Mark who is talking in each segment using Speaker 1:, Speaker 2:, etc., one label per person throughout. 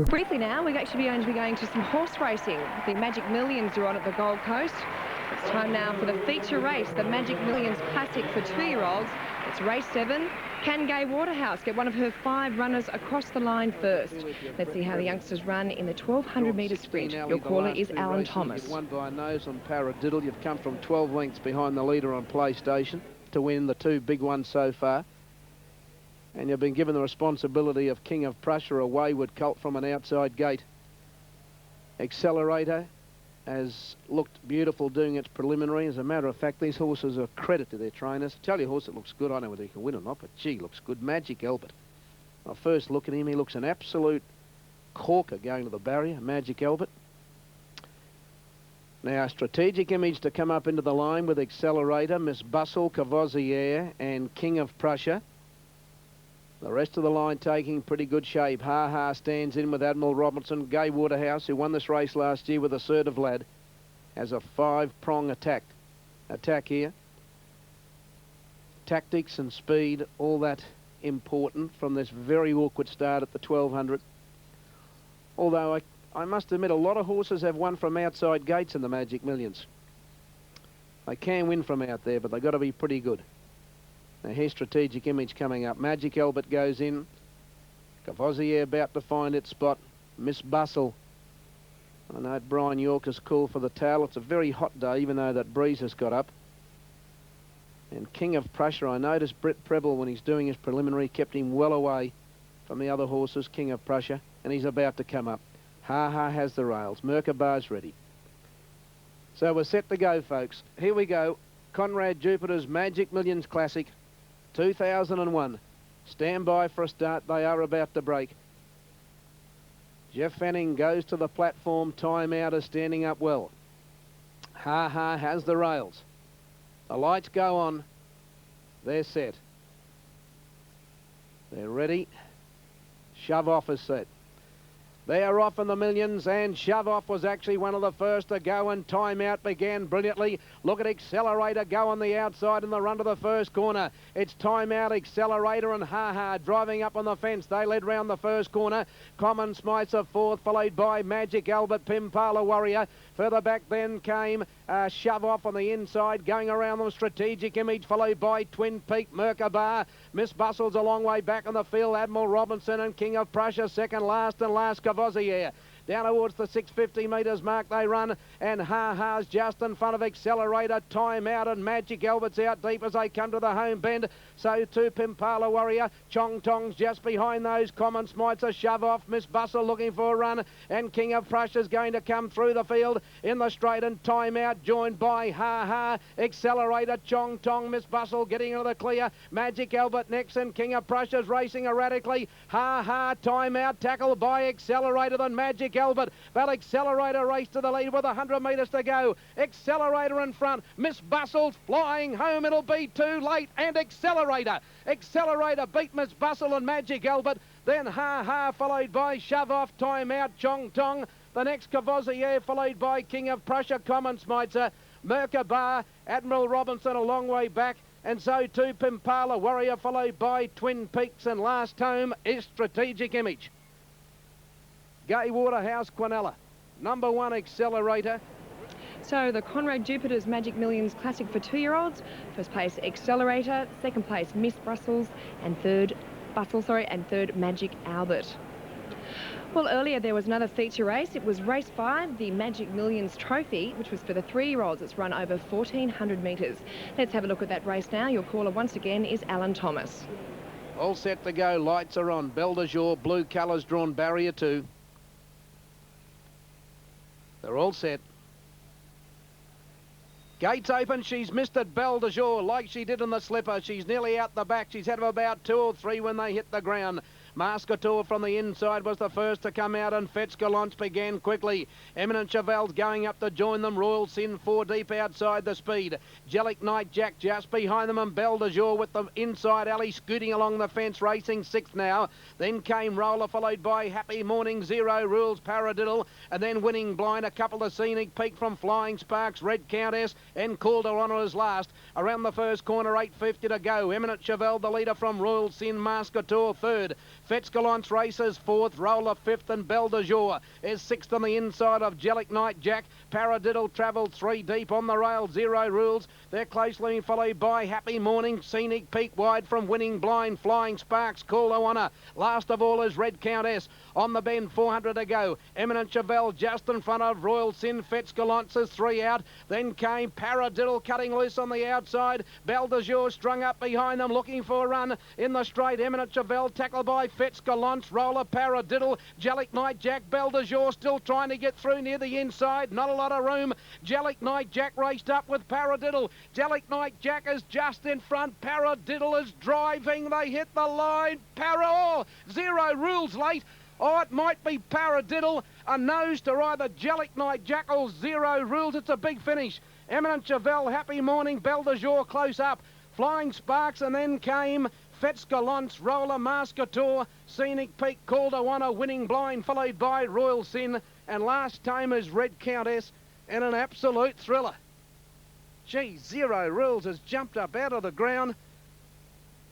Speaker 1: Briefly now, we're actually going to be going to some horse racing. The Magic Millions are on at the Gold Coast. It's time now for the feature race, the Magic Millions Classic for 2-year-olds. It's race 7. Can Gai Waterhouse get one of her 5 runners across the line first? Let's see how the youngsters run in the 1200-metre sprint. Your caller is Alan Thomas.
Speaker 2: You've won by a nose on Paradiddle. You've come from 12 lengths behind the leader on PlayStation to win the 2 big ones so far. And you've been given the responsibility of King of Prussia, a wayward colt from an outside gate. Accelerator has looked beautiful doing its preliminary. As a matter of fact, these horses are a credit to their trainers. I tell you, a horse that looks good, I don't know whether he can win or not, but gee, looks good. Magic Albert. I first look at him, he looks an absolute corker going to the barrier, Magic Albert. Now, Strategic Image to come up into the line with Accelerator, Miss Bustle, Cavoisier and King of Prussia. The rest of the line taking pretty good shape. Ha Ha stands in with Admiral Robinson. Gai Waterhouse, who won this race last year with Assertive Lad, has a 5-prong attack here. Tactics and speed, all that important from this very awkward start at the 1200. Although I must admit, a lot of horses have won from outside gates in the Magic Millions. They can win from out there, but they've got to be pretty good. Now here's Strategic Image coming up. Magic Albert goes in. Cavoisier about to find its spot. Miss Bustle. I know Brian Yorker's call for the towel. It's a very hot day, even though that breeze has got up. And King of Prussia, I noticed Britt Preble, when he's doing his preliminary, kept him well away from the other horses, King of Prussia, and he's about to come up. Ha Ha has the rails. Merkabar's ready. So we're set to go, folks. Here we go. Conrad Jupiter's Magic Millions Classic 2001. Stand by for a start. They are about to break. Jeff Fanning goes to the platform. Time Out is standing up well. Ha Ha has the rails. The lights go on. They're set. They're ready. Shove Off is set. They are off in the Millions, and Shove Off was actually one of the first to go, and Time Out began brilliantly. Look at Accelerator go on the outside in the run to the first corner. It's Time Out, Accelerator and Ha Ha driving up on the fence. They led round the first corner. Common Smites are fourth, followed by Magic Albert, Pimpala Warrior. Further back then came Shove Off on the inside, going around them, Strategic Image, followed by Twin Peak, Merkabar. Miss Bustle's a long way back on the field. Admiral Robinson and King of Prussia second last, and last Cavoisier. Down towards the 650 metres mark they run, and Ha Ha's just in front of Accelerator. Time Out and Magic Albert's out deep as they come to the home bend. So too Pimpala Warrior. Chong Tong's just behind those. Common Smites a Shove Off. Miss Bustle looking for a run, and King of Prussia's going to come through the field in the straight, and Time Out joined by Ha Ha, Accelerator, Chong Tong, Miss Bustle getting into the clear. Magic Albert next, and King of Prussia's racing erratically. Ha Ha, Time Out tackled by Accelerator, then Magic Albert, but Accelerator race to the lead with 100 metres to go. Accelerator in front. Miss Bustle's flying home. It'll be too late, and Accelerator beat Miss Bustle and Magic Albert. Then Ha Ha followed by Shove Off, Time Out, Chong Tong. The next Cavoisier followed by King of Prussia, Common Smitzer, Merkabar, Admiral Robinson a long way back. And so too Pimpala Warrior followed by Twin Peaks, and last home is Strategic Image. Gai Waterhouse, Quinella. Number 1, Accelerator.
Speaker 1: So the Conrad Jupiter's Magic Millions Classic for 2-year-olds. First place Accelerator, second place Miss Bustle, and third Magic Albert. Well, earlier there was another feature race. It was race 5, the Magic Millions Trophy, which was for the 3-year-olds. It's run over 1,400 metres. Let's have a look at that race now. Your caller once again is Alan Thomas.
Speaker 2: All set to go. Lights are on. Belle de Jour, blue colours drawn, barrier 2. They're all set. Gates open. She's missed it, Belle de Jour, like she did in the slipper. She's nearly out the back. She's had about 2 or 3 when they hit the ground. Mascator from the inside was the first to come out, and Fetch Gallant began quickly. Eminent Cheval's going up to join them. Royal Sin 4 deep outside the speed. Jellic Knight Jack just behind them, and Belle de Jour with the inside alley scooting along the fence, racing 6th now. Then came Roller, followed by Happy Morning, Zero Rules, Paradiddle, and then Winning Blind, a couple of Scenic Peak from Flying Sparks, Red Countess, and Calder on as last. Around the first corner, 850 to go. Eminent Cheval, the leader from Royal Sin, Mascator third. Fitzgalance races fourth, Roller fifth, and Belle de Jour is sixth on the inside of Jellic Knight Jack. Paradiddle travelled 3 deep on the rail, 0 Rules. They're closely followed by Happy Morning, Scenic Peak wide from Winning Blind, Flying Sparks, Call to Honour. Last of all is Red Countess. On the bend, 400 to go. Eminent Chevelle just in front of Royal Sin. Fitzgalance is 3 out. Then came Paradiddle cutting loose on the outside. Belle de Jour strung up behind them, looking for a run in the straight. Eminent Chevelle tackled by Fitzgalance, Roller, Paradiddle, Jellic Knight Jack. Belle de Jour still trying to get through near the inside. Not a lot of room. Jellic Knight Jack raced up with Paradiddle. Jellic Knight Jack is just in front. Paradiddle is driving. They hit the line. 0 Rules late. Oh, it might be Paradiddle. A nose to either Jellic Knight Jack or 0 Rules. It's a big finish. Eminent Chevelle, Happy Morning, Belle de Jour close up. Flying Sparks, and then came Fitzgalance, Roller, Mascator, Scenic Peak, Call to Honour, Winning Blind, followed by Royal Sin. And last time is Red Countess, and an absolute thriller. Gee, 0 Rules has jumped up out of the ground.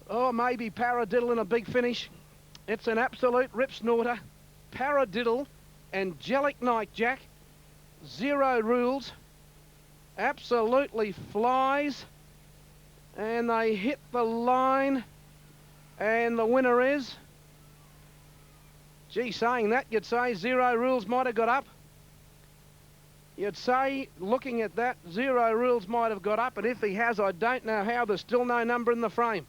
Speaker 2: Oh, maybe Paradiddle in a big finish. It's an absolute rip snorter. Paradiddle and Jellic Knight Jack. 0 Rules. Absolutely flies. And they hit the line. And the winner is... Gee, saying that, you'd say 0 Rules might have got up. You'd say, looking at that, 0 Rules might have got up. And if he has, I don't know how. There's still no number in the frame.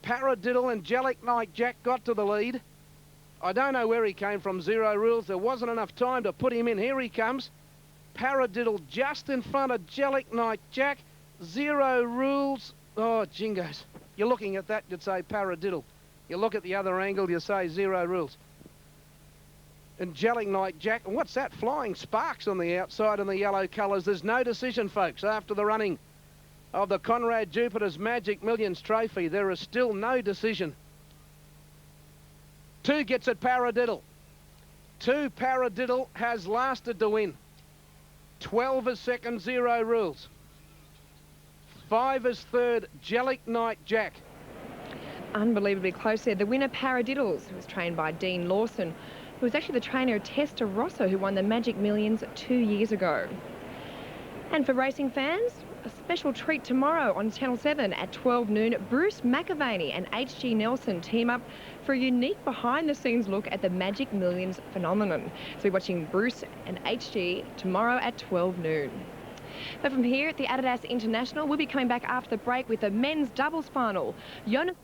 Speaker 2: Paradiddle and Jellic Knight Jack got to the lead. I don't know where he came from, 0 Rules. There wasn't enough time to put him in. Here he comes. Paradiddle just in front of Jellic Knight Jack. 0 Rules. Oh, jingos. You're looking at that, you'd say Paradiddle. You look at the other angle, you say 0 Rules. And Jellic Knight Jack. And what's that? Flying Sparks on the outside in the yellow colours. There's no decision, folks, after the running of the Conrad Jupiter's Magic Millions Trophy. There is still no decision. 2 gets it, Paradiddle. 2 Paradiddle has lasted to win. 12 is second, 0 Rules. 5 is third, Jellic Knight Jack.
Speaker 1: Unbelievably close there. The winner, Paradiddles, who was trained by Dean Lawson, who was actually the trainer of Testa Rosso, who won the Magic Millions 2 years ago. And for racing fans, a special treat tomorrow on Channel 7 at 12 noon. Bruce McAvaney and H.G. Nelson team up for a unique behind-the-scenes look at the Magic Millions phenomenon. So we're watching Bruce and H.G. tomorrow at 12 noon. But from here at the Adidas International, we'll be coming back after the break with the men's doubles final. Jonas